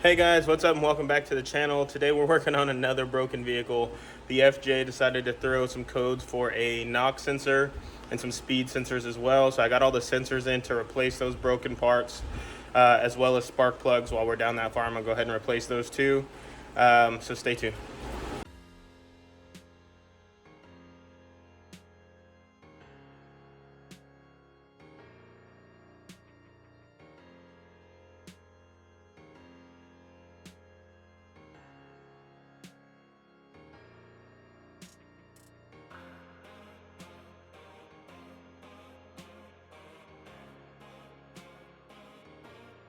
Hey guys, what's up and welcome back to the channel. Today we're working on another broken vehicle. The FJ decided to throw some codes for a knock sensor and some speed sensors as well. So I got all the sensors in to replace those broken parts, as well as spark plugs. While we're down that far, I'm gonna go ahead and replace those too. So stay tuned.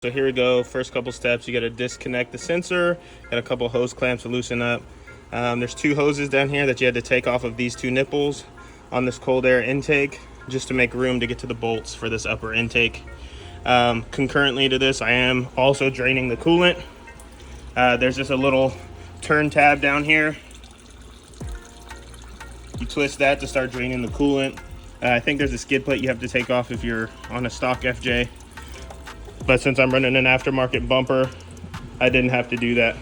So here we go. First couple steps, you got to disconnect the sensor. Got a couple hose clamps to loosen up. There's two hoses down here that you had to take off of these two nipples on this cold air intake, just to make room to get to the bolts for this upper intake. Concurrently to this, I am also draining the coolant. There's just a little turn tab down here. You twist that to start draining the coolant. I think there's a skid plate you have to take off if you're on a stock FJ. But since I'm running an aftermarket bumper, I didn't have to do that.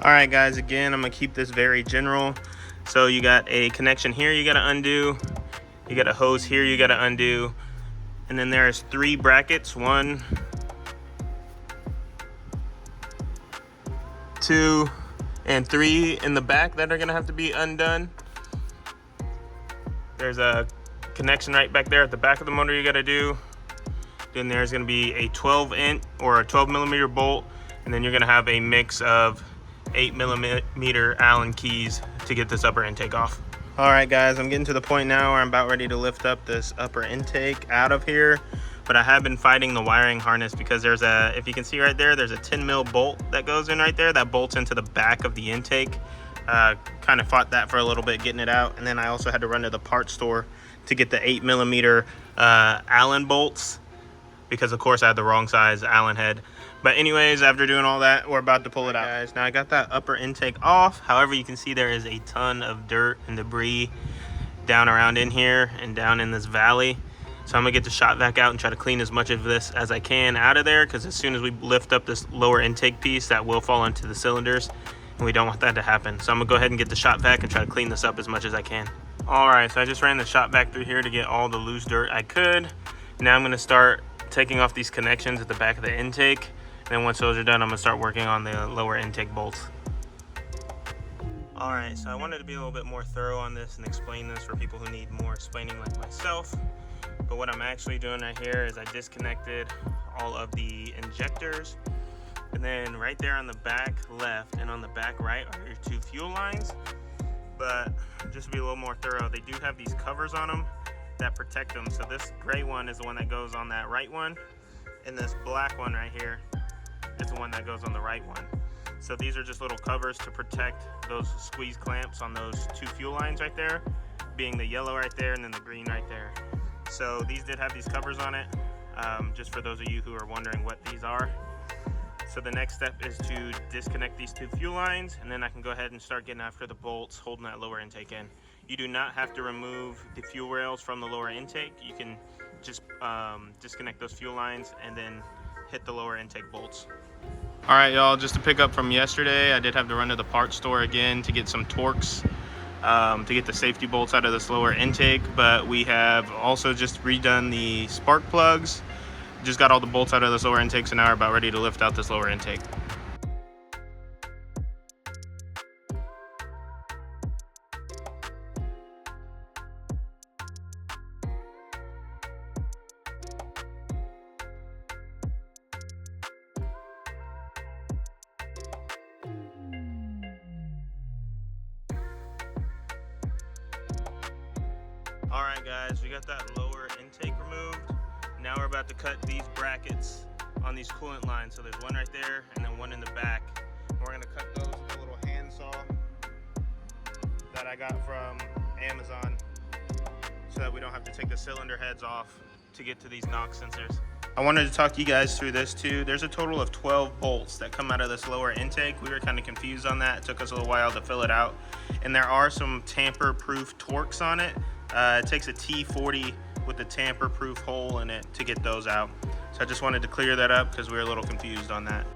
All right, guys, again, I'm gonna keep this very general. So you got a connection here you gotta undo. You got a hose here you gotta undo. And then there's 3 brackets, 1, 2, and 3 in the back that are gonna have to be undone. There's a connection right back there at the back of the motor you gotta do. Then there's going to be a 12-inch or a 12-millimeter bolt, and then you're going to have a mix of 8-millimeter Allen keys to get this upper intake off. All right, guys, I'm getting to the point now where I'm about ready to lift up this upper intake out of here, but I have been fighting the wiring harness because there's a, if you can see right there, there's a 10-mil bolt that goes in right there that bolts into the back of the intake. Kind of fought that for a little bit getting it out, and then I also had to run to the parts store to get the 8-millimeter Allen bolts, because of course I had the wrong size Allen head. But anyways, after doing all that, we're about to pull it out, guys. Now I got that upper intake off. However, you can see there is a ton of dirt and debris down around in here and down in this valley. So I'm gonna get the shop vac out and try to clean as much of this as I can out of there, because as soon as we lift up this lower intake piece, that will fall into the cylinders, and we don't want that to happen. So I'm gonna go ahead and get the shop vac and try to clean this up as much as I can. All right, so I just ran the shop vac through here to get all the loose dirt I could. Now I'm gonna start taking off these connections at the back of the intake, and then once those are done, I'm gonna start working on the lower intake bolts. All right, so I wanted to be a little bit more thorough on this and explain this for people who need more explaining like myself. But what I'm actually doing right here is I disconnected all of the injectors, and then right there on the back left and on the back right are your 2 fuel lines. But just to be a little more thorough, they do have these covers on them that protect them. So this gray one is the one that goes on that right one, and this black one right here is the one that goes on the right one. So these are just little covers to protect those squeeze clamps on those 2 fuel lines right there, being the yellow right there and then the green right there. So these did have these covers on it, just for those of you who are wondering what these are. So the next step is to disconnect these 2 fuel lines, and then I can go ahead and start getting after the bolts holding that lower intake in. You do not have to remove the fuel rails from the lower intake. You can just disconnect those fuel lines and then hit the lower intake bolts. All right, y'all, just to pick up from yesterday, I did have to run to the parts store again to get some Torx to get the safety bolts out of this lower intake, but we have also just redone the spark plugs. Just got all the bolts out of this lower intake, so now we're about ready to lift out this lower intake. All right, guys, we got that lower intake removed. Now we're about to cut these brackets on these coolant lines. So there's one right there and then one in the back. We're gonna cut those with a little hand saw that I got from Amazon, so that we don't have to take the cylinder heads off to get to these knock sensors. I wanted to talk you guys through this too. There's a total of 12 bolts that come out of this lower intake. We were kind of confused on that. It took us a little while to fill it out. And there are some tamper-proof Torx on it. It takes a T40 with a tamper-proof hole in it to get those out. So I just wanted to clear that up because we were a little confused on that.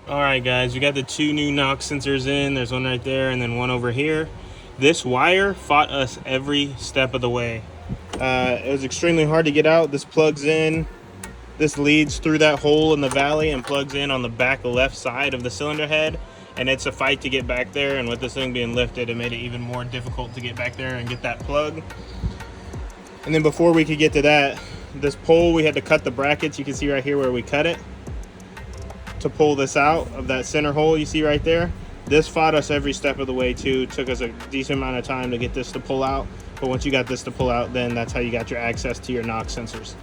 All right, guys, we got the two new knock sensors in. There's one right there and then one over here. This wire fought us every step of the way. It was extremely hard to get out. This plugs in. This leads through that hole in the valley and plugs in on the back left side of the cylinder head. And it's a fight to get back there. And with this thing being lifted, it made it even more difficult to get back there and get that plug. And then before we could get to that, this pole, we had to cut the brackets. You can see right here where we cut it to pull this out of that center hole you see right there. This fought us every step of the way too. It took us a decent amount of time to get this to pull out. But once you got this to pull out, then that's how you got your access to your knock sensors.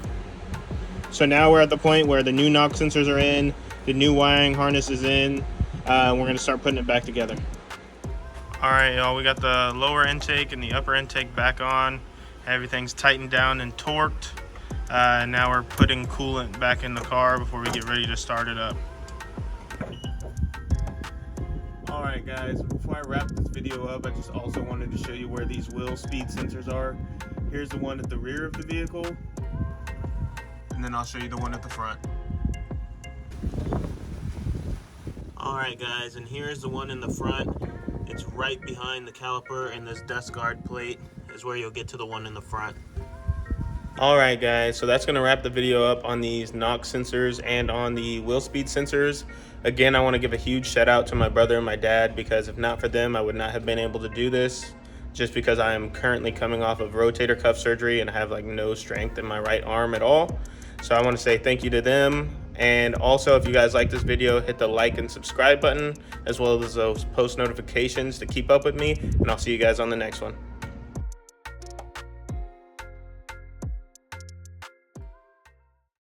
So now we're at the point where the new knock sensors are in, the new wiring harness is in, we're gonna start putting it back together. All right, y'all, we got the lower intake and the upper intake back on. Everything's tightened down and torqued. Now we're putting coolant back in the car before we get ready to start it up. All right, guys, before I wrap this video up, I just also wanted to show you where these wheel speed sensors are. Here's the one at the rear of the vehicle, and then I'll show you the one at the front. All right, guys, and here's the one in the front. It's right behind the caliper, and this dust guard plate is where you'll get to the one in the front. All right, guys, so that's gonna wrap the video up on these knock sensors and on the wheel speed sensors. Again, I wanna give a huge shout out to my brother and my dad, because if not for them, I would not have been able to do this, just because I am currently coming off of rotator cuff surgery and have like no strength in my right arm at all. So I wanna say thank you to them. And also, if you guys like this video, hit the like and subscribe button, as well as those post notifications to keep up with me, and I'll see you guys on the next one.